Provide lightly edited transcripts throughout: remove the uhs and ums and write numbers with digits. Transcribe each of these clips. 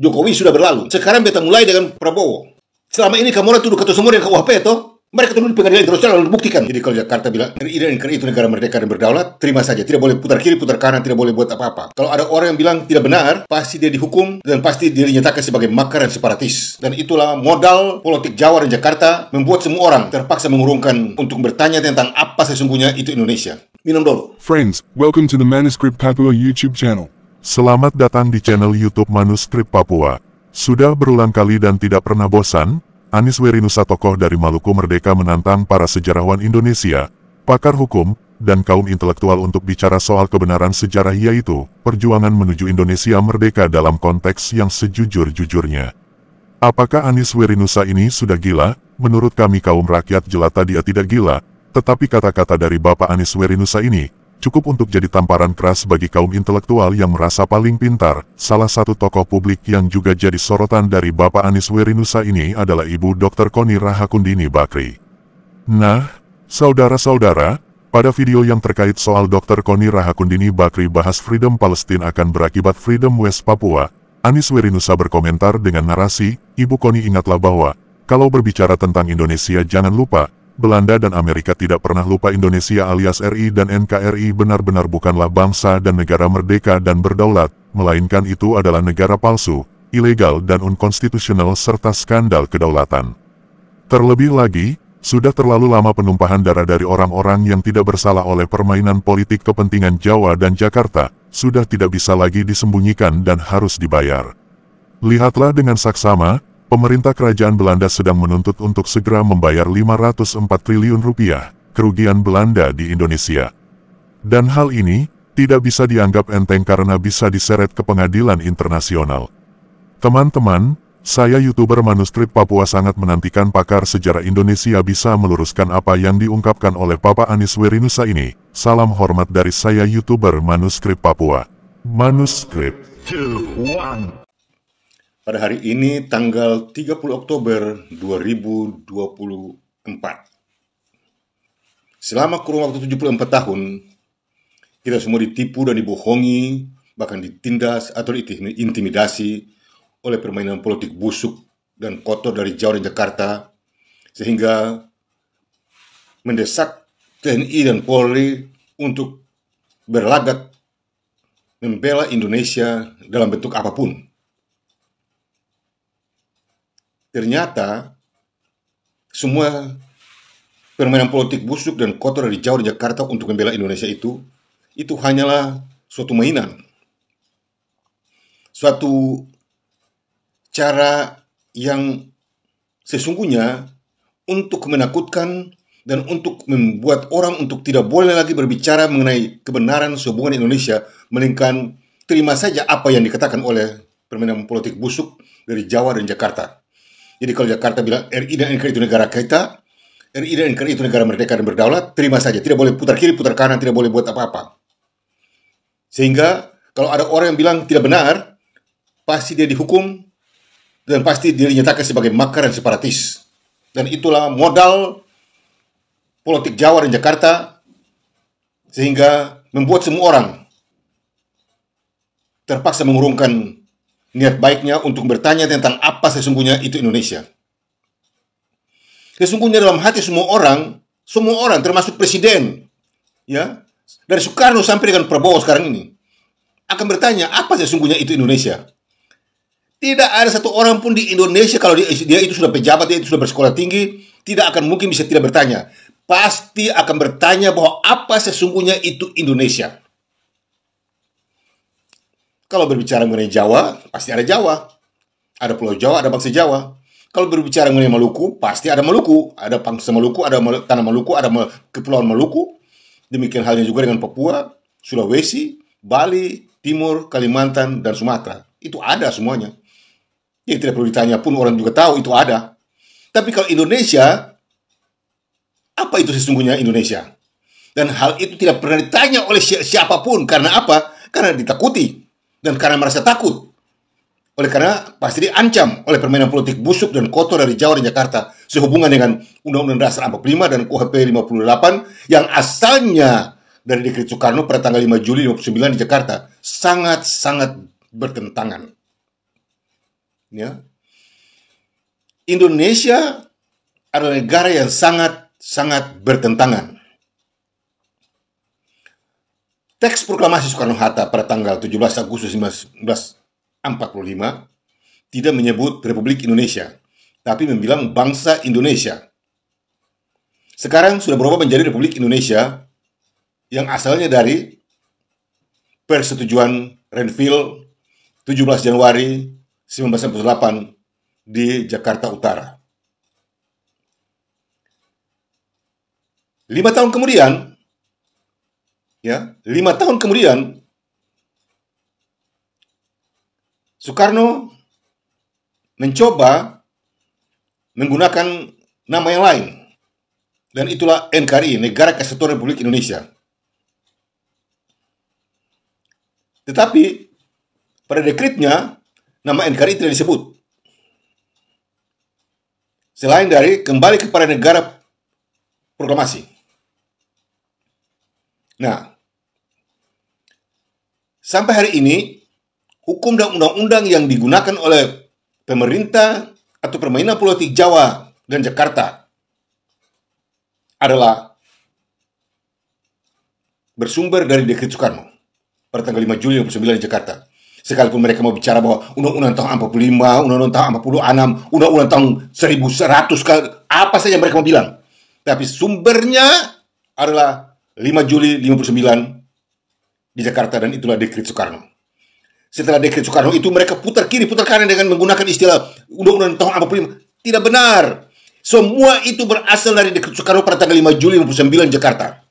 Jokowi sudah berlalu. Sekarang beta mulai dengan Prabowo. Selama ini kamu orang tuduh ketua semua yang KUHP itu, mereka tuduh di pengadilan internasional lalu buktikan. Jadi kalau Jakarta bilang RI dan NKRI itu negara merdeka dan berdaulat, terima saja. Tidak boleh putar kiri, putar kanan, tidak boleh buat apa-apa. Kalau ada orang yang bilang tidak benar, pasti dia dihukum dan pasti dia dinyatakan sebagai makar dan separatis. Dan itulah modal politik Jawa dan Jakarta membuat semua orang terpaksa mengurungkan untuk bertanya tentang apa sesungguhnya itu Indonesia. Minum dulu. Friends, welcome to the Manuscript Papua YouTube channel. Selamat datang di channel YouTube Manuskrip Papua. Sudah berulang kali dan tidak pernah bosan, Anies Werinusa, tokoh dari Maluku Merdeka, menantang para sejarawan Indonesia, pakar hukum, dan kaum intelektual untuk bicara soal kebenaran sejarah, yaitu perjuangan menuju Indonesia merdeka dalam konteks yang sejujur-jujurnya. Apakah Anies Werinusa ini sudah gila? Menurut kami kaum rakyat jelata dia tidak gila, tetapi kata-kata dari Bapak Anies Werinusa ini cukup untuk jadi tamparan keras bagi kaum intelektual yang merasa paling pintar. Salah satu tokoh publik yang juga jadi sorotan dari Bapak Anies Werinusa ini adalah Ibu Dr. Kony Rahakundini Bakri. Nah, saudara-saudara, pada video yang terkait soal Dr. Kony Rahakundini Bakri bahas Freedom Palestine akan berakibat Freedom West Papua, Anies Werinusa berkomentar dengan narasi, Ibu Kony ingatlah bahwa, kalau berbicara tentang Indonesia jangan lupa, Belanda dan Amerika tidak pernah lupa Indonesia alias RI dan NKRI benar-benar bukanlah bangsa dan negara merdeka dan berdaulat, melainkan itu adalah negara palsu, ilegal dan unkonstitusional serta skandal kedaulatan. Terlebih lagi, sudah terlalu lama penumpahan darah dari orang-orang yang tidak bersalah oleh permainan politik kepentingan Jawa dan Jakarta, sudah tidak bisa lagi disembunyikan dan harus dibayar. Lihatlah dengan saksama, pemerintah kerajaan Belanda sedang menuntut untuk segera membayar 504 triliun rupiah kerugian Belanda di Indonesia. Dan hal ini tidak bisa dianggap enteng karena bisa diseret ke pengadilan internasional. Teman-teman, saya YouTuber Manuskrip Papua sangat menantikan pakar sejarah Indonesia bisa meluruskan apa yang diungkapkan oleh Bapak Anies Werinusa ini. Salam hormat dari saya YouTuber Manuskrip Papua. Manuskrip 2, 1. Pada hari ini tanggal 30 Oktober 2024. Selama kurun waktu 74 tahun, kita semua ditipu dan dibohongi, bahkan ditindas atau diintimidasi oleh permainan politik busuk dan kotor dari Jawa dan Jakarta, sehingga mendesak TNI dan Polri untuk berlagak membela Indonesia dalam bentuk apapun. Ternyata semua permainan politik busuk dan kotor dari Jawa dan Jakarta untuk membela Indonesia itu hanyalah suatu mainan, suatu cara yang sesungguhnya untuk menakutkan dan untuk membuat orang untuk tidak boleh lagi berbicara mengenai kebenaran sehubungan Indonesia, melainkan terima saja apa yang dikatakan oleh permainan politik busuk dari Jawa dan Jakarta. Jadi kalau Jakarta bilang RI dan NKRI itu negara kita, RI dan NKRI itu negara merdeka dan berdaulat, terima saja. Tidak boleh putar kiri, putar kanan, tidak boleh buat apa-apa. Sehingga kalau ada orang yang bilang tidak benar, pasti dia dihukum dan pasti dia dinyatakan sebagai makar dan separatis. Dan itulah modal politik Jawa dan Jakarta, sehingga membuat semua orang terpaksa mengurungkan niat baiknya untuk bertanya tentang apa sesungguhnya itu Indonesia. Sesungguhnya dalam hati semua orang termasuk presiden, ya, dari Soekarno sampai dengan Prabowo sekarang ini, akan bertanya apa sesungguhnya itu Indonesia. Tidak ada satu orang pun di Indonesia, kalau dia itu sudah pejabat, dia itu sudah bersekolah tinggi, tidak akan mungkin bisa tidak bertanya. Pasti akan bertanya bahwa apa sesungguhnya itu Indonesia. Kalau berbicara mengenai Jawa, pasti ada Jawa. Ada Pulau Jawa, ada bangsa Jawa. Kalau berbicara mengenai Maluku, pasti ada Maluku. Ada bangsa Maluku, ada tanah Maluku, ada kepulauan Maluku. Demikian halnya juga dengan Papua, Sulawesi, Bali, Timur, Kalimantan, dan Sumatera. Itu ada semuanya. Jadi tidak perlu ditanya pun, orang juga tahu itu ada. Tapi kalau Indonesia, apa itu sesungguhnya Indonesia? Dan hal itu tidak pernah ditanya oleh siapapun. Karena apa? Karena ditakuti. Dan karena merasa takut. Oleh karena pasti diancam oleh permainan politik busuk dan kotor dari Jawa dan Jakarta sehubungan dengan Undang-Undang Dasar 45 dan KUHP 58 yang asalnya dari Dekret Soekarno pada tanggal 5 Juli 59 di Jakarta sangat-sangat bertentangan. Ya. Indonesia adalah negara yang sangat bertentangan. Teks proklamasi Soekarno-Hatta pada tanggal 17 Agustus 1945 tidak menyebut Republik Indonesia, tapi membilang bangsa Indonesia. Sekarang sudah berubah menjadi Republik Indonesia yang asalnya dari persetujuan Renville 17 Januari 1948 di Jakarta Utara. 5 tahun kemudian, 5 tahun kemudian, Soekarno mencoba menggunakan nama yang lain. Dan itulah NKRI, Negara Kesatuan Republik Indonesia. Tetapi pada dekretnya, nama NKRI tidak disebut. Selain dari kembali kepada negara proklamasi. Nah, sampai hari ini, hukum dan undang-undang yang digunakan oleh pemerintah atau permainan politik Jawa dan Jakarta adalah bersumber dari dekret Soekarno pada tanggal 5 Juli 1949 di Jakarta. Sekalipun mereka mau bicara bahwa undang-undang tahun 45, undang-undang tahun 46, undang-undang tahun 1100, apa saja mereka mau bilang. Tapi sumbernya adalah 5 Juli 59 di Jakarta, dan itulah dekret Soekarno. Setelah dekret Soekarno itu mereka putar kiri, putar kanan dengan menggunakan istilah undang-undang tahun 45. Tidak benar. Semua itu berasal dari dekret Soekarno pada tanggal 5 Juli 59 Jakarta.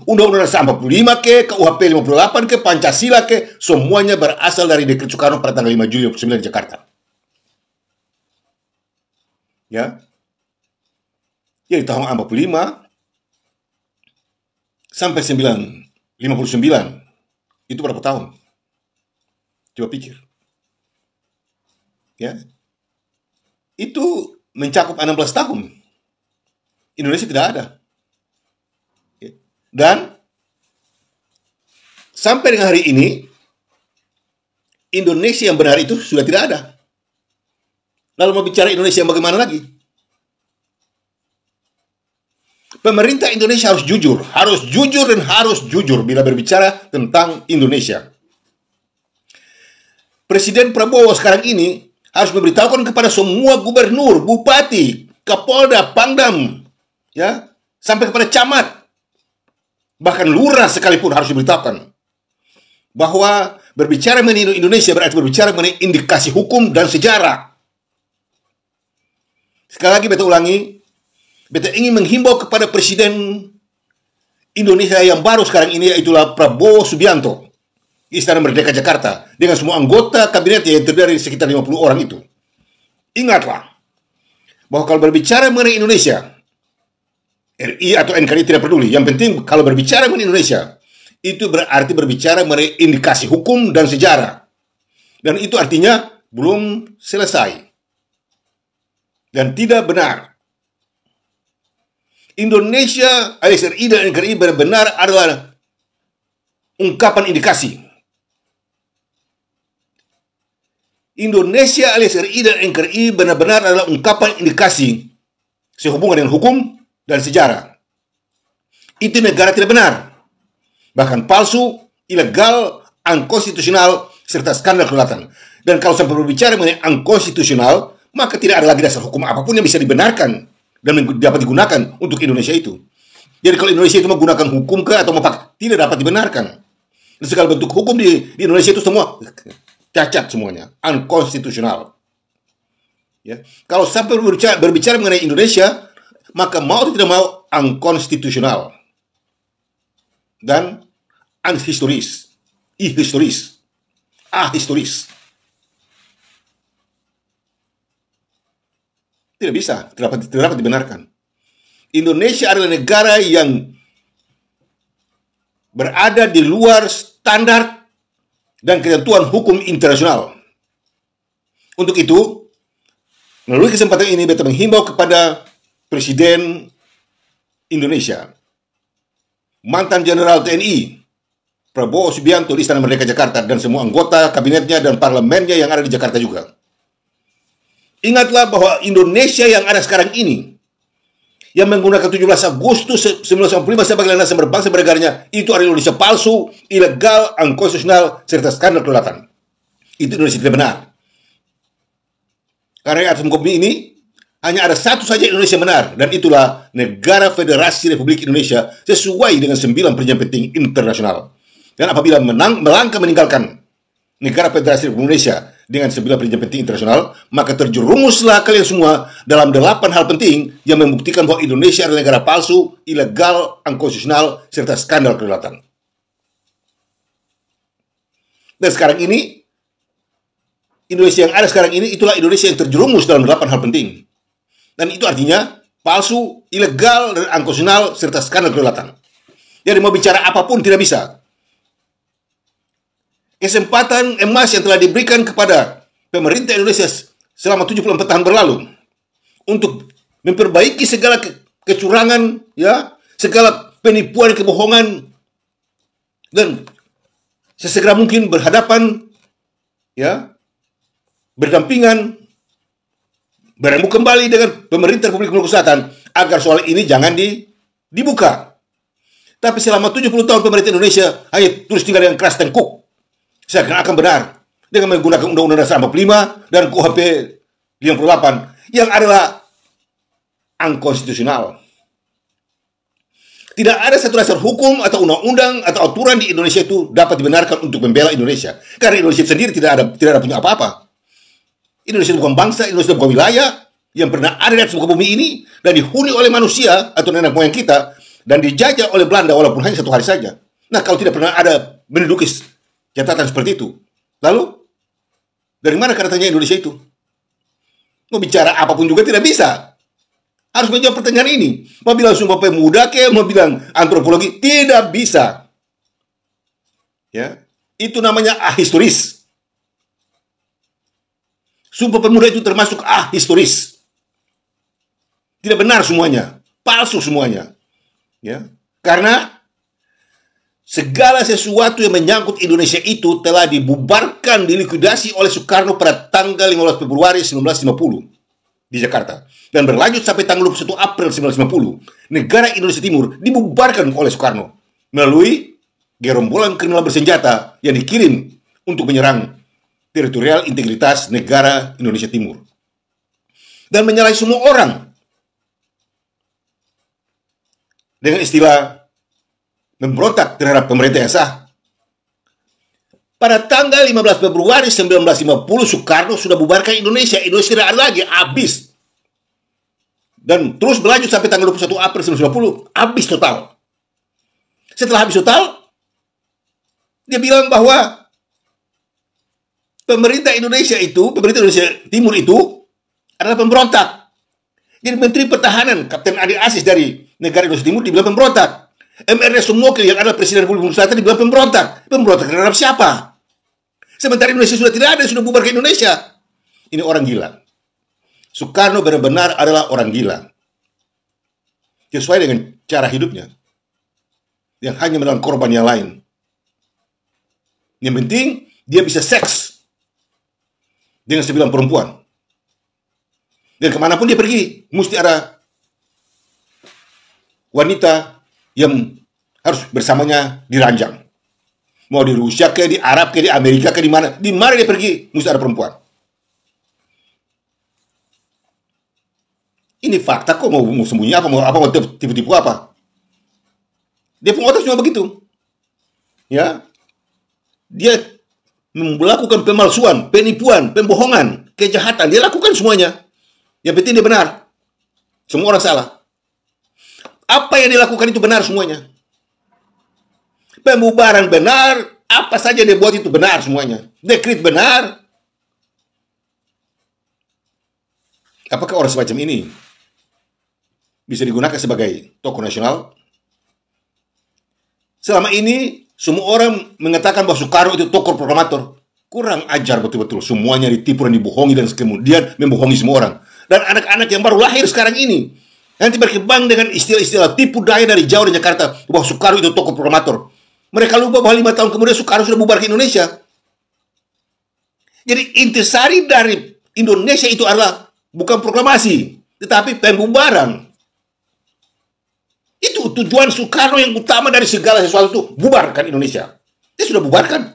Undang-undang 45 ke KUHP 58 ke Pancasila ke, semuanya berasal dari dekret Soekarno pada tanggal 5 Juli 59 Jakarta. Ya. Jadi tahun 45 sampai 59 itu berapa tahun? Coba pikir. Ya. Itu mencakup 16 tahun. Indonesia tidak ada. Dan sampai dengan hari ini, Indonesia yang benar itu sudah tidak ada. Lalu mau bicara Indonesia yang bagaimana lagi? Pemerintah Indonesia harus jujur dan harus jujur bila berbicara tentang Indonesia. Presiden Prabowo sekarang ini harus memberitahukan kepada semua gubernur, bupati, kapolda, pangdam, ya, sampai kepada camat, bahkan lurah sekalipun harus diberitahukan bahwa berbicara mengenai Indonesia berarti berbicara mengenai indikasi hukum dan sejarah. Sekali lagi beta ulangi, beta ingin menghimbau kepada Presiden Indonesia yang baru sekarang ini, yaitulah Prabowo Subianto, Istana Merdeka Jakarta, dengan semua anggota kabinet yang terdiri dari sekitar 50 orang itu. Ingatlah bahwa kalau berbicara mengenai Indonesia, RI atau NKRI tidak peduli. Yang penting kalau berbicara mengenai Indonesia, itu berarti berbicara mengenai indikasi hukum dan sejarah. Dan itu artinya belum selesai. Dan tidak benar. Indonesia alias RI dan NKRI benar-benar adalah ungkapan indikasi. Indonesia alias RI dan NKRI benar-benar adalah ungkapan indikasi sehubungan dengan hukum dan sejarah. Itu negara tidak benar, bahkan palsu, ilegal, unkonstitusional, serta skandal kedaulatan. Dan kalau sampai berbicara mengenai unkonstitusional, maka tidak ada lagi dasar hukum apapun yang bisa dibenarkan dan dapat digunakan untuk Indonesia itu. Jadi kalau Indonesia itu menggunakan hukum ke atau tidak dapat dibenarkan. Dan segala bentuk hukum di Indonesia itu semua cacat semuanya, unkonstitusional. Ya. Kalau sampai berbicara mengenai Indonesia, maka mau atau tidak mau unkonstitusional dan unhistoris, ahistoris. Tidak bisa, tidak dapat dibenarkan. Indonesia adalah negara yang berada di luar standar dan ketentuan hukum internasional. Untuk itu, melalui kesempatan ini, beta menghimbau kepada Presiden Indonesia, mantan Jenderal TNI Prabowo Subianto di Istana Merdeka Jakarta, dan semua anggota kabinetnya dan parlemennya yang ada di Jakarta juga. Ingatlah bahwa Indonesia yang ada sekarang ini, yang menggunakan 17 Agustus 1945 sebagai landasan berbangsa bernegaranya, itu adalah Indonesia palsu, ilegal, unkonstitusional, serta skandal kedaulatan. Itu Indonesia tidak benar. Karena atas muka bumi ini, hanya ada satu saja Indonesia benar, dan itulah Negara Federasi Republik Indonesia sesuai dengan 9 perjanjian penting internasional. Dan apabila melangkah meninggalkan Negara Federasi Republik Indonesia dengan 9 perjanjian penting internasional, maka terjerumuslah kalian semua dalam 8 hal penting yang membuktikan bahwa Indonesia adalah negara palsu, ilegal, unkonstitusional, serta skandal kedaulatan. Dan sekarang ini, Indonesia yang ada sekarang ini, itulah Indonesia yang terjerumus dalam 8 hal penting. Dan itu artinya palsu, ilegal, dan unkonstitusional, serta skandal kedaulatan. Jadi mau bicara apapun tidak bisa. Kesempatan emas yang telah diberikan kepada pemerintah Indonesia selama 74 tahun berlalu untuk memperbaiki segala kecurangan, ya, segala penipuan, kebohongan, dan sesegera mungkin berhadapan, ya, berdampingan, bertemu kembali dengan pemerintah Republik Indonesia Selatan agar soal ini jangan dibuka. Tapi selama 70 tahun pemerintah Indonesia hanya tulis tinggal dengan keras tengkuk. Saya akan benar dengan menggunakan Undang-Undang Dasar 45 dan KUHP 58 yang adalah unkonstitusional. Tidak ada satu dasar hukum atau undang-undang atau aturan di Indonesia itu dapat dibenarkan untuk membela Indonesia. Karena Indonesia sendiri tidak ada punya apa-apa. Indonesia bukan bangsa, Indonesia bukan wilayah yang pernah ada di atas muka bumi ini dan dihuni oleh manusia atau nenek moyang kita dan dijajah oleh Belanda walaupun hanya 1 hari saja. Nah, kalau tidak pernah ada menduduki catatan seperti itu, lalu dari mana katanya Indonesia itu? Mau bicara apapun juga tidak bisa. Harus menjawab pertanyaan ini. Mau bilang Sumpah Pemuda mau bilang antropologi, tidak bisa. Ya, itu namanya ahistoris. Sumpah Pemuda itu termasuk ahistoris. Tidak benar semuanya, palsu semuanya. Ya, karena segala sesuatu yang menyangkut Indonesia itu telah dibubarkan, dilikuidasi oleh Soekarno pada tanggal 15 Februari 1950 di Jakarta. Dan berlanjut sampai tanggal 21 April 1950. Negara Indonesia Timur dibubarkan oleh Soekarno melalui gerombolan kriminal bersenjata yang dikirim untuk menyerang teritorial integritas negara Indonesia Timur. Dan menyalahi semua orang dengan istilah memberontak terhadap pemerintah yang sah. Pada tanggal 15 Februari 1950, Soekarno sudah bubarkan Indonesia. Indonesia tidak ada lagi, habis. Dan terus berlanjut sampai tanggal 21 April 1950, habis total. Setelah habis total, dia bilang bahwa pemerintah Indonesia Timur itu adalah pemberontak. Jadi Menteri Pertahanan, Kapten Adi Asis dari negara Indonesia Timur dibilang pemberontak. MRD Sumokil yang adalah Presiden Republik Indonesia Selatan dibilang pemberontak. Pemberontak terhadap siapa? Sementara Indonesia sudah tidak ada, sudah bubar ke Indonesia. Ini orang gila. Soekarno benar-benar adalah orang gila. Sesuai dengan cara hidupnya. Yang hanya menelan korban yang lain. Yang penting, dia bisa seks dengan 9 perempuan. Dan kemanapun dia pergi, mesti ada wanita yang harus bersamanya diranjang. Mau di Rusia ke, di Arab ke, di Amerika ke, di mana dia pergi, mesti ada perempuan. Ini fakta kok, mau sembunyi apa, mau tipu-tipu apa. Dia pengotak cuma begitu. Ya. Dia melakukan pemalsuan, penipuan, pembohongan, kejahatan, dia lakukan semuanya. Yang penting dia benar. Semua orang salah. Apa yang dilakukan itu benar semuanya. Pembubaran benar, apa saja dia buat itu benar semuanya. Dekret benar. Apakah orang semacam ini bisa digunakan sebagai tokoh nasional? Selama ini semua orang mengatakan bahwa Soekarno itu tokoh proklamator. Kurang ajar betul-betul. Semuanya ditipu dan dibohongi dan kemudian membohongi semua orang. Dan anak-anak yang baru lahir sekarang ini nanti berkembang dengan istilah-istilah tipu daya dari Jawa dan Jakarta bahwa Soekarno itu tokoh proklamator. Mereka lupa bahwa 5 tahun kemudian Soekarno sudah bubar ke Indonesia. Jadi intisari dari Indonesia itu adalah bukan proklamasi, tetapi pembubaran. Itu tujuan Soekarno yang utama dari segala sesuatu itu, bubarkan Indonesia. Dia sudah bubarkan.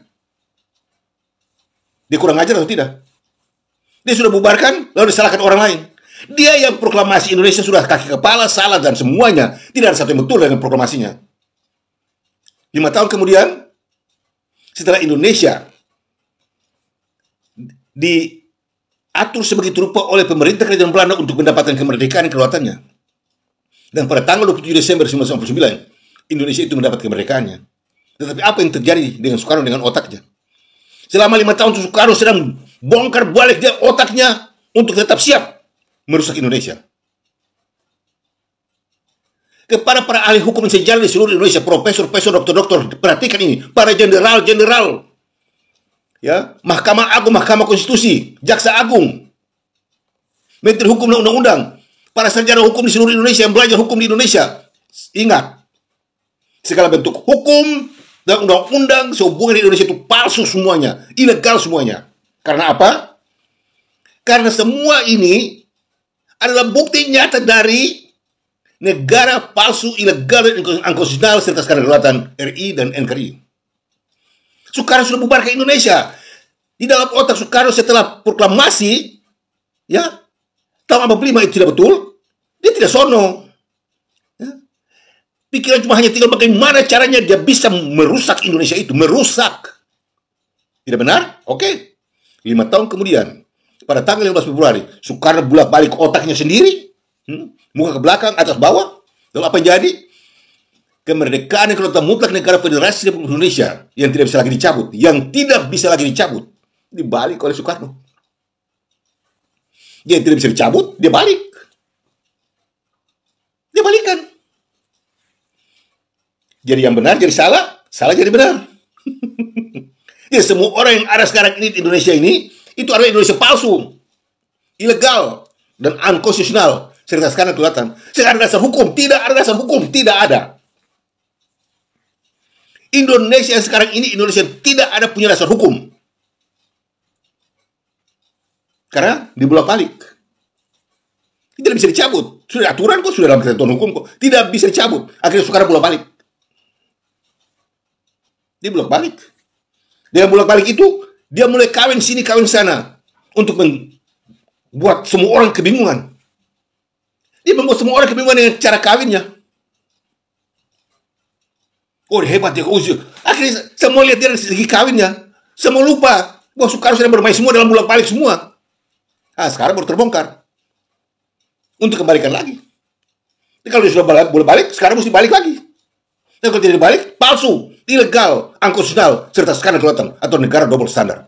Dia kurang ajar atau tidak? Dia sudah bubarkan, lalu disalahkan orang lain. Dia yang proklamasi Indonesia sudah kaki kepala, salah dan semuanya. Tidak ada satu yang betul dengan proklamasinya. 5 tahun kemudian, setelah Indonesia diatur sebegitu rupa oleh pemerintah kerajaan Belanda untuk mendapatkan kemerdekaan dan kedaulatannya. Dan pada tanggal 27 Desember 1949, Indonesia itu mendapat kemerdekaannya. Tetapi apa yang terjadi dengan Soekarno dengan otaknya? Selama 5 tahun Soekarno sedang bongkar balik dia otaknya untuk tetap siap merusak Indonesia. Kepada para ahli hukum dan sejarah di seluruh Indonesia, profesor, doktor, perhatikan ini, para jenderal, ya, Mahkamah Agung, Mahkamah Konstitusi, Jaksa Agung, Menteri Hukum dan Undang-Undang, para sarjana hukum di seluruh Indonesia yang belajar hukum di Indonesia, ingat, segala bentuk hukum dan undang-undang sehubungan di Indonesia itu palsu semuanya, ilegal semuanya. Karena apa? Karena semua ini adalah bukti nyata dari negara palsu, ilegal, dan inkonstitusional serta sekarang kedaulatan RI dan NKRI. Soekarno sudah bubarkan Indonesia. Di dalam otak Soekarno setelah proklamasi, ya, tahun 45 itu tidak betul, dia tidak sono. Ya. Pikiran cuma hanya tinggal bagaimana caranya dia bisa merusak Indonesia itu, merusak. Tidak benar? Oke. 5 tahun kemudian, pada tanggal 15 Februari, Soekarno bolak-balik otaknya sendiri, muka ke belakang, atas bawah. Lalu apa yang jadi? Kemerdekaan dan kedaulatan mutlak negara Federasi Republik Indonesia yang tidak bisa lagi dicabut, dibalik oleh Soekarno. Dia tidak bisa dicabut, dia balik. Dia balikan. Jadi yang benar jadi salah, salah jadi benar. Jadi semua orang yang ada sekarang ini di Indonesia ini, itu adalah Indonesia palsu, ilegal, dan unconstitutional. Serta sekarang kelihatan. Sekarang dasar hukum, tidak ada dasar hukum, tidak ada. Indonesia sekarang ini, Indonesia tidak ada punya dasar hukum. Karena dibolak-balik. Tidak bisa dicabut. Sudah aturan kok, sudah dalam ketentuan hukum kok. Tidak bisa dicabut. Akhirnya Soekarno bolak-balik. Dia bolak-balik. Dengan bolak-balik itu, dia mulai kawin sini, kawin sana. Untuk membuat semua orang kebingungan. Dia membuat semua orang kebingungan dengan cara kawinnya. Oh, hebat ya. Akhirnya semua lihat dia dari segi kawinnya. Semua lupa bahwa Soekarno sedang bermain semua dalam bolak-balik semua. Nah, sekarang baru terbongkar. Untuk kembalikan lagi. Jadi kalau dia sudah boleh balik, sekarang mesti balik lagi. Dan kalau tidak dibalik, palsu, ilegal, unconstitutional, serta sekarang kelihatan atau negara double standar.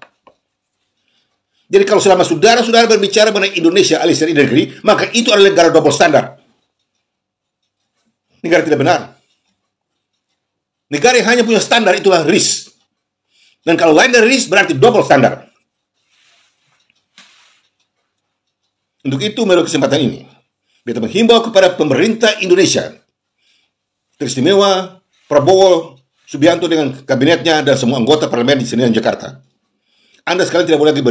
Jadi kalau selama saudara-saudara berbicara mengenai Indonesia alias negeri, maka itu adalah negara double standar. Negara tidak benar. Negara yang hanya punya standar itulah RIS. Dan kalau lain dari RIS berarti double standar. Untuk itu melalui kesempatan ini, kita menghimbau kepada pemerintah Indonesia, teristimewa Prabowo Subianto dengan kabinetnya dan semua anggota parlemen di Senayan Jakarta. Anda sekalian tidak boleh lagi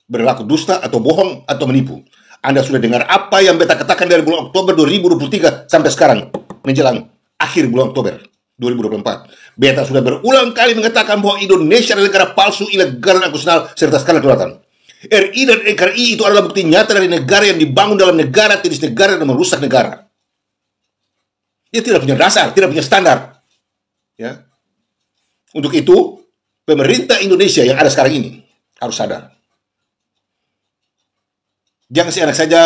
berlaku dusta atau bohong atau menipu. Anda sudah dengar apa yang beta katakan dari bulan Oktober 2023 sampai sekarang menjelang akhir bulan Oktober 2024. Beta sudah berulang kali mengatakan bahwa Indonesia adalah negara palsu, ilegal, dan unconstitusional serta skala kedaulatan. RI dan NKRI itu adalah bukti nyata dari negara yang dibangun dalam negara, jenis negara, dan merusak negara. Dia tidak punya dasar, tidak punya standar. Ya. Untuk itu, pemerintah Indonesia yang ada sekarang ini harus sadar. Jangan seenak saja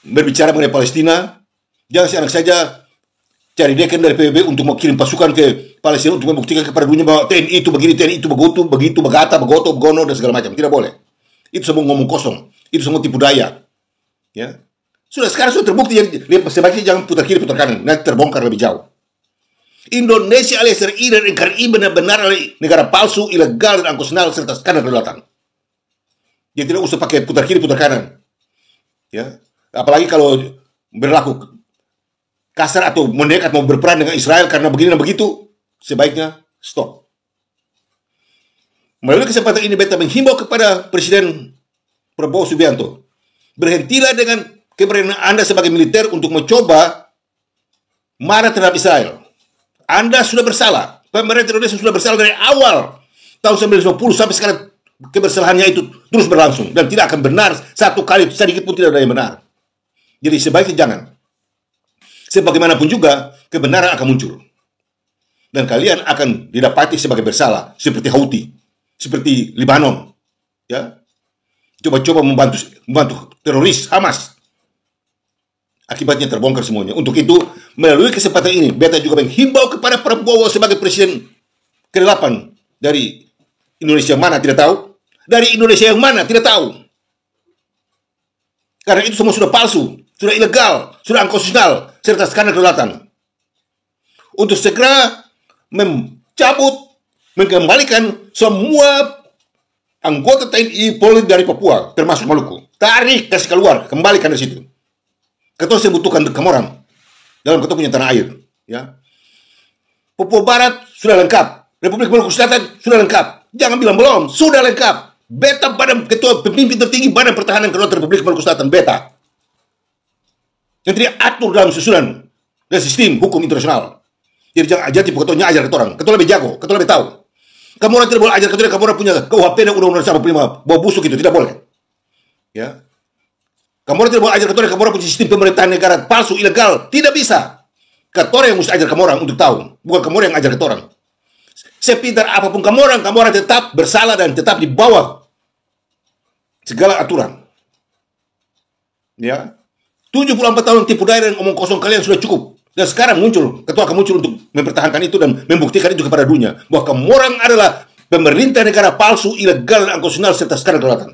berbicara mengenai Palestina. Jangan seenak saja cari deken dari PBB untuk mau kirim pasukan ke Palestina untuk membuktikan kepada dunia bahwa TNI itu begini, TNI itu begitu, begata, begoto, begono, dan segala macam. Tidak boleh. Itu semua ngomong kosong. Itu semua tipu daya. Ya. Sekarang sudah terbukti. Sebaiknya jangan putar kiri, putar kanan. Nanti terbongkar lebih jauh. Indonesia alias RI dan NKRI benar-benar negara palsu, ilegal, dan unconstitusional serta skandal kedaulatan. Dia tidak usah pakai putar kiri, putar kanan. Ya. Apalagi kalau berlaku kasar atau mendekat mau berperan dengan Israel karena begini dan begitu, sebaiknya stop. Melalui kesempatan ini beta menghimbau kepada Presiden Prabowo Subianto Berhentilah dengan keberanian Anda sebagai militer untuk mencoba marah terhadap Israel. Anda sudah bersalah. Pemerintah Indonesia sudah bersalah dari awal tahun 1950 sampai sekarang. Kebersalahannya itu terus berlangsung dan tidak akan benar satu kali sedikit pun tidak ada yang benar. Jadi sebaiknya jangan. Sebagaimanapun juga kebenaran akan muncul dan kalian akan didapati sebagai bersalah seperti Houthi, seperti Lebanon, ya. Coba-coba membantu teroris Hamas. Akibatnya terbongkar semuanya. Untuk itu, melalui kesempatan ini, beta juga menghimbau kepada Prabowo sebagai presiden ke-8 dari Indonesia mana tidak tahu. Dari Indonesia yang mana tidak tahu. Karena itu semua sudah palsu, sudah ilegal, sudah unconstitutional, serta skandal kedaulatan. Untuk segera mencabut, mengembalikan semua anggota TNI Polri dari Papua, termasuk Maluku. Tarik, kasih keluar, kembalikan dari situ. Kita saya butuhkan kamu orang dalam kita punya tanah air. Ya. Papua Barat sudah lengkap. Republik Maluku Selatan sudah lengkap. Jangan bilang belum, sudah lengkap. Beta badan ketua pemimpin tertinggi Badan Pertahanan Kedaulatan Republik Maluku Selatan, beta. Yang tidak atur dalam susunan dan sistem hukum internasional. Jadi jangan ajar tipe ketuanya ajar ke orang. Ketua lebih jago, ketua lebih tahu. Kamu orang tidak boleh ajar ketua, kamu orang punya KUHP dan Undang-Undang 45 bawa busuk itu tidak boleh. Ya. Kamu orang tidak boleh ajar ketua, kamu orang punya sistem pemerintahan negara palsu, ilegal, tidak bisa. Ketua yang mesti ajar kamu orang untuk tahu, bukan kamu orang yang ajar ketua orang. Sepintar apapun kamu orang tetap bersalah dan tetap di bawah segala aturan. Ya. 74 tahun tipu daya dan omong kosong kalian sudah cukup. Dan sekarang muncul, ketua akan muncul untuk mempertahankan itu dan membuktikan itu kepada dunia. Bahwa kamu orang adalah pemerintah negara palsu, ilegal, dan unconstitutional, serta skandal kedaulatan.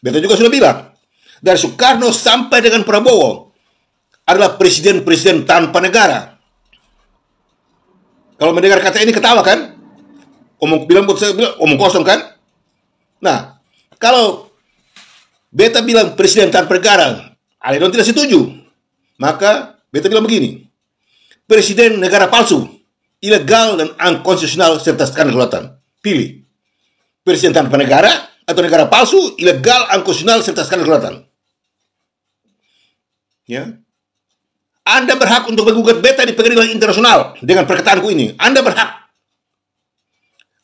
Beta juga sudah bilang, dari Soekarno sampai dengan Prabowo adalah presiden-presiden tanpa negara. Kalau mendengar kata ini ketawa kan? Omong kosong kan? Nah, kalau beta bilang presiden tanpa negara, Aledon tidak setuju. Maka beta bilang begini, presiden negara palsu, ilegal dan unconstitutional serta skandal kedaulatan. Pilih presiden tanpa negara atau negara palsu, ilegal, unconstitutional serta skandal kedaulatan. Ya. Anda berhak untuk menggugat beta di pengadilan internasional dengan perkataanku ini. Anda berhak.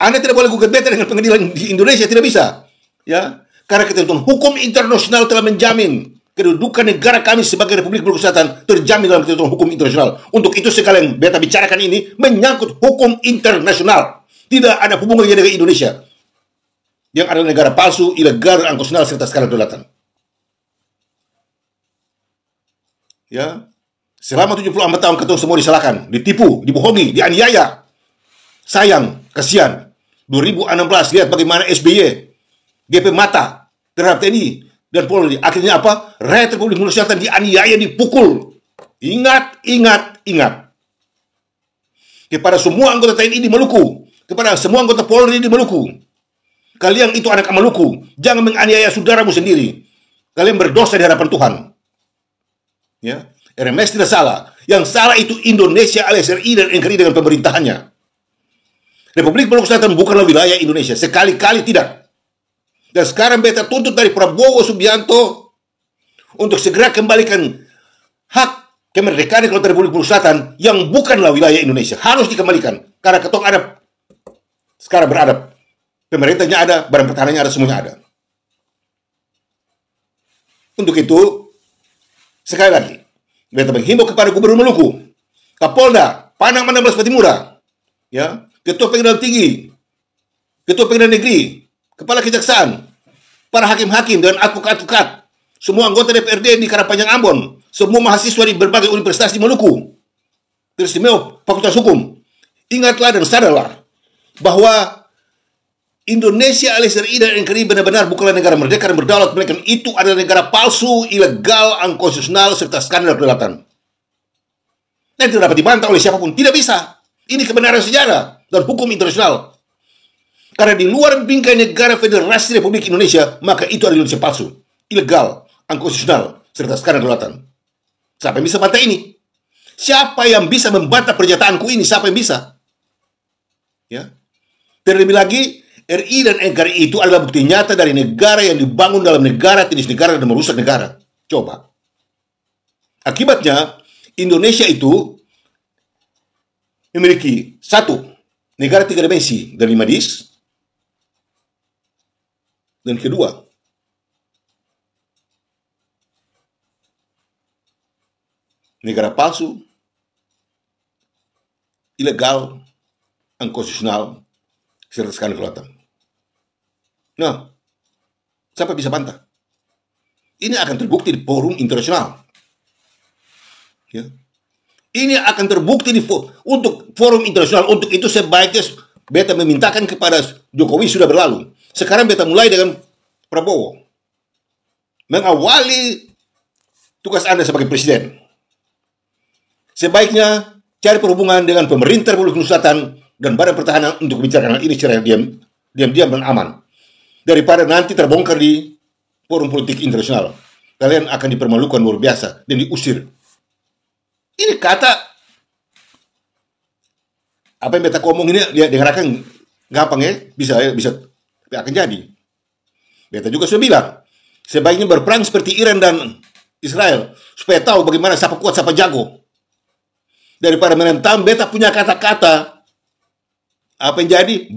Anda tidak boleh gugat beta dengan pengadilan di Indonesia, tidak bisa. Ya, karena ketentuan hukum internasional telah menjamin kedudukan negara kami sebagai Republik Maluku Selatan terjamin dalam ketentuan hukum internasional. Untuk itu segala yang beta bicarakan ini menyangkut hukum internasional. Tidak ada hubungannya dengan Indonesia yang adalah negara palsu, ilegal, unconstitutional serta skandal kedaulatan. Ya, selama 74 tahun ketemu semua disalahkan, ditipu, dibohongi, dianiaya. Sayang, kasihan. 2016 lihat bagaimana SBY, GP mata terhadap TNI dan Polri. Akhirnya apa? Rakyat Republik Indonesia Selatan dianiaya, dipukul. Ingat, ingat, ingat. Kepada semua anggota TNI di Maluku, kepada semua anggota Polri di Maluku, kalian itu anak Maluku, jangan menganiaya saudaramu sendiri. Kalian berdosa di hadapan Tuhan. Ya, RMS tidak salah. Yang salah itu Indonesia alias RI dan NKRI dengan pemerintahannya. Republik Maluku Selatan bukanlah wilayah Indonesia. Sekali-kali tidak. Dan sekarang beta tuntut dari Prabowo Subianto untuk segera kembalikan hak kemerdekaan Kelautan Republik Maluku Selatan yang bukanlah wilayah Indonesia. Harus dikembalikan. Karena ketong ada, sekarang beradab. Pemerintahnya ada, badan pertahanannya ada, semuanya ada. Untuk itu, sekali lagi, beta menghimbau kepada Gubernur Maluku, Kapolda, Panang Manang Patimura, ya, Ketua Pengadilan Tinggi, Ketua Pengadilan Negeri, Kepala Kejaksaan, para hakim-hakim dan advokat-advokat, semua anggota DPRD di Karangpanjang Ambon, semua mahasiswa di berbagai universitas di Maluku, teristimewa Fakultas Hukum, ingatlah dan sadarlah bahwa Indonesia alias RI dan NKRI benar-benar bukanlah negara merdeka dan berdaulat, melainkan itu adalah negara palsu, ilegal, unconstitutional, serta skandal kedaulatan. Dan tidak dapat dibantah oleh siapapun, tidak bisa. Ini kebenaran sejarah dan hukum internasional. Karena di luar bingkai negara Federasi Republik Indonesia, maka itu adalah Indonesia palsu, ilegal, unconstitutional, serta skandal kedaulatan. Siapa yang bisa bantah ini? Siapa yang bisa membantah pernyataanku ini? Siapa yang bisa? Ya. Terlebih lagi, RI dan NKRI itu adalah bukti nyata dari negara yang dibangun dalam negara, jenis negara, dan merusak negara. Coba. Akibatnya, Indonesia itu memiliki satu, negara 3 dimensi dan 5 dis. Dan kedua, negara palsu, ilegal, unkonstitusional, serta sekali kelihatan. Nah, siapa bisa bantah? Ini akan terbukti di forum internasional. Ya. Ini akan terbukti untuk forum internasional. Untuk itu sebaiknya beta memintakan kepada Jokowi sudah berlalu. Sekarang beta mulai dengan Prabowo. Mengawali tugas Anda sebagai presiden. Sebaiknya cari perhubungan dengan pemerintah Republik Indonesia Selatan dan Badan Pertahanan untuk membicarakan ini secara diam-diam dan aman. Daripada nanti terbongkar di forum politik internasional. Kalian akan dipermalukan luar biasa dan diusir. Ini kata apa yang beta ngomong ini dia dengarkan gampang ya, bisa akan jadi. Beta juga sudah bilang, sebaiknya berperang seperti Iran dan Israel supaya tahu bagaimana siapa kuat, siapa jago. Daripada menentang beta punya kata-kata, apa yang jadi?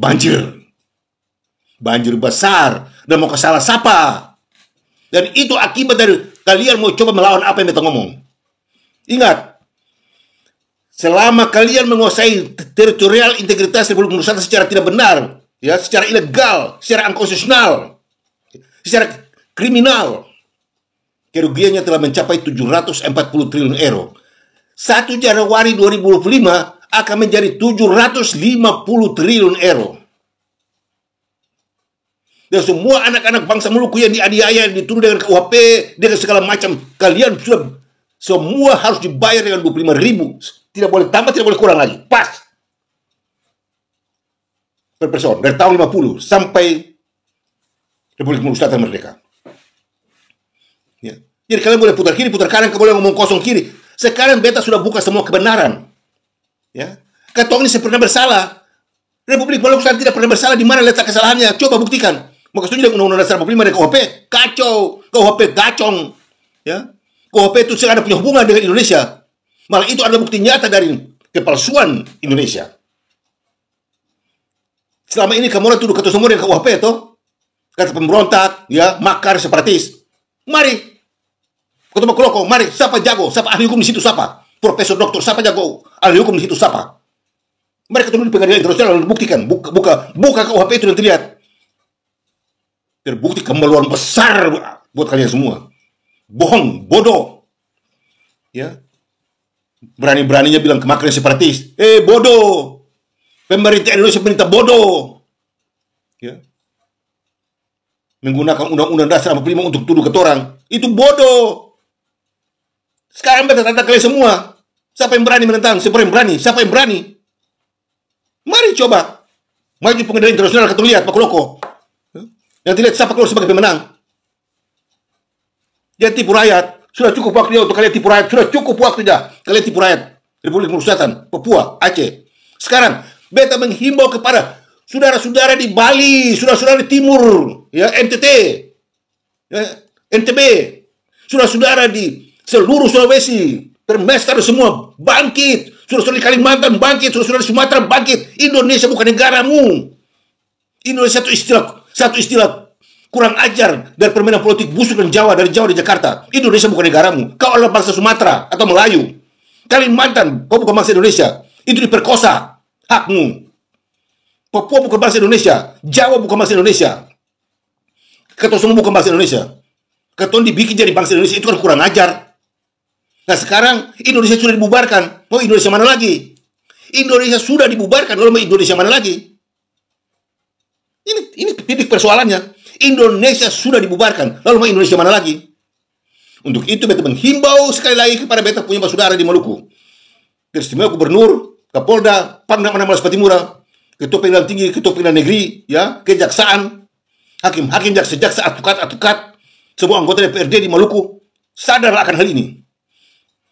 Banjir besar dan mau kesalah siapa? Dan itu akibat dari kalian mau coba melawan apa yang beta ngomong. Ingat, selama kalian menguasai teritorial integritas Republik Indonesia secara tidak benar, ya, secara ilegal, secara unkonstitusional, secara kriminal, kerugiannya telah mencapai 740 triliun euro. 1 Januari 2025 akan menjadi 750 triliun euro. Dan semua anak-anak bangsa Maluku yang dianiaya, dituduh dengan KUHP, dengan segala macam, kalian sudah semua harus dibayar dengan 25.000. Tidak boleh tambah, tidak boleh kurang lagi. Pas. Per person. Dari tahun 50 sampai Republik Indonesia Selatan merdeka. Ya. Jadi kalian boleh putar kiri, putar kanan, kalian boleh ngomong kosong kiri. Sekarang beta sudah buka semua kebenaran. Ya. Ketong ini pernah bersalah. Republik Maluku Selatan tidak pernah bersalah. Di mana letak kesalahannya? Coba buktikan. Mau setuju dengan Undang-Undang Dasar 45 dan KUHP? Kacau. KUHP gacong. Ya. KUHP itu tidak ada punya hubungan dengan Indonesia. Malah itu adalah bukti nyata dari kepalsuan Indonesia. Selama ini kamu orang tuduh kata semua dengan KUHP itu, kata pemberontak, ya, makar, separatis. Mari. Ketua Keloko, mari. Siapa jago? Siapa ahli hukum di situ? Siapa? Profesor doktor, siapa jago? Ahli hukum di situ? Siapa? Mari ketemu di pengadilan internasional lalu buktikan. Buka KUHP itu nanti lihat. Terbukti kemaluan besar buat kalian semua. Bohong, bodoh. Ya. Berani-beraninya bilang kemakrian separatis. Bodoh. Pemerintah Indonesia pemerintah bodoh. Ya. Menggunakan Undang-Undang Dasar 45 untuk tuduh ketorang. Itu bodoh. Sekarang beta tanya kalian semua. Siapa yang berani menentang? Siapa yang berani? Siapa yang berani? Mari coba. Maju pengadilan internasional kita lihat Pak Loko. Yang lihat siapa keluar sebagai pemenang. Jangan tipu rakyat. Sudah cukup waktunya untuk kalian tipu rakyat. Sudah cukup waktunya kalian tipu rakyat. Republik Indonesia Selatan, Papua, Aceh. Sekarang, beta menghimbau kepada saudara-saudara di Bali, saudara-saudara di Timur, ya, NTT, ya, NTB, saudara-saudara di seluruh Sulawesi, Termestar semua, bangkit. Saudara-saudara di Kalimantan, bangkit. Saudara-saudara di Sumatera, bangkit. Indonesia bukan negaramu. Indonesia itu satu istilah kurang ajar dari permainan politik busuk dan Jawa, dari Jawa di Jakarta. Indonesia bukan negaramu. Kau adalah bangsa Sumatera atau Melayu. Kalimantan, kau bukan bangsa Indonesia. Itu diperkosa hakmu. Papua bukan bangsa Indonesia. Jawa bukan bangsa Indonesia. Ketong semua bukan bangsa Indonesia. Ketong dibikin jadi bangsa Indonesia, itu kan kurang ajar. Nah sekarang Indonesia sudah dibubarkan. Mau Indonesia mana lagi? Indonesia sudah dibubarkan. Lalu mau Indonesia mana lagi? Ini titik persoalannya. Indonesia sudah dibubarkan. Lalu mau Indonesia mana lagi? Untuk itu beta menghimbau sekali lagi kepada beta punya saudara di Maluku. Istimewa Gubernur, Kapolda, Pangdam Anambas Patimura, Ketua Pengadilan Tinggi, Ketua Pengadilan Negeri, ya, Kejaksaan, hakim-hakim, jaksa-jaksa, advokat-advokat, semua anggota DPRD di Maluku, sadarlah akan hal ini.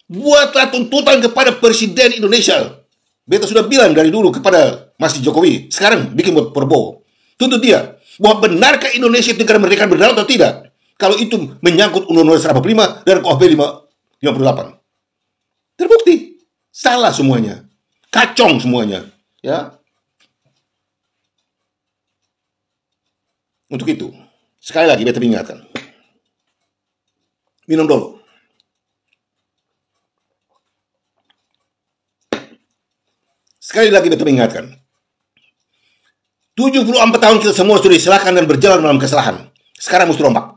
Buatlah tuntutan kepada Presiden Indonesia. Beta sudah bilang dari dulu kepada Mas Jokowi, sekarang bikin buat Prabowo. Tuntut dia. Bahwa benarkah Indonesia itu negara merdeka benar atau tidak? Kalau itu menyangkut Undang-Undang 145 dan KUHP 58. Terbukti. Salah semuanya. Kacong semuanya. Ya. Untuk itu, sekali lagi beta ingatkan. Minum dulu. Sekali lagi beta ingatkan. 74 tahun kita semua sudah diserahkan dan berjalan dalam kesalahan. Sekarang mesti rombak.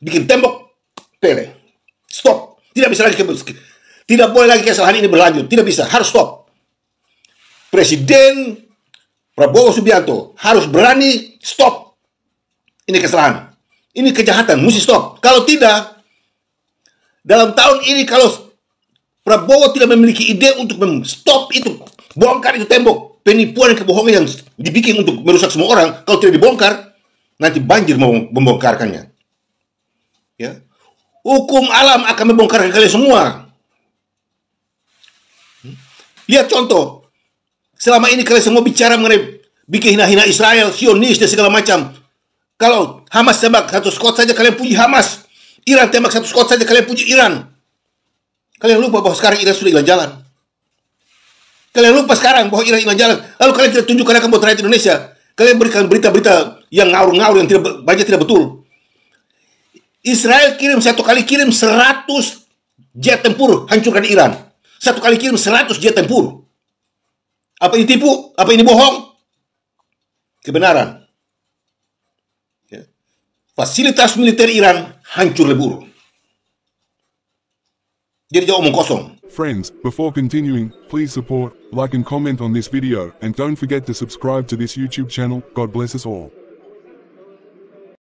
Bikin tembok, pele. Stop. Tidak boleh lagi kesalahan ini berlanjut. Tidak bisa. Harus stop. Presiden Prabowo Subianto harus berani stop. Ini kesalahan. Ini kejahatan. Mesti stop. Kalau tidak, dalam tahun ini kalau Prabowo tidak memiliki ide untuk stop itu, bongkar itu tembok, penipuan dan kebohongan yang dibikin untuk merusak semua orang, kalau tidak dibongkar, nanti banjir mau membongkarkannya. Ya. Hukum alam akan membongkarkan kalian semua. Lihat contoh. Selama ini kalian semua bicara mengenai bikin hina-hina Israel, Zionis dan segala macam. Kalau Hamas tembak satu skot saja kalian puji Hamas. Iran tembak satu skot saja kalian puji Iran. Kalian lupa bahwa sekarang Iran sudah hilang jalan. Kalian lupa sekarang bahwa Iran hilang jalan. Lalu kalian tidak tunjukkan akan buat rakyat Indonesia. Kalian berikan berita-berita yang ngawur-ngawur yang banyak tidak betul. Israel satu kali kirim 100 jet tempur hancurkan Iran. Satu kali kirim 100 jet tempur. Apa ini tipu? Apa ini bohong? Kebenaran. Ya. Fasilitas militer Iran hancur lebur. Jadi jangan omong kosong. Friends, before continuing, please support, like and comment on this video, and don't forget to subscribe to this YouTube channel. God bless us all.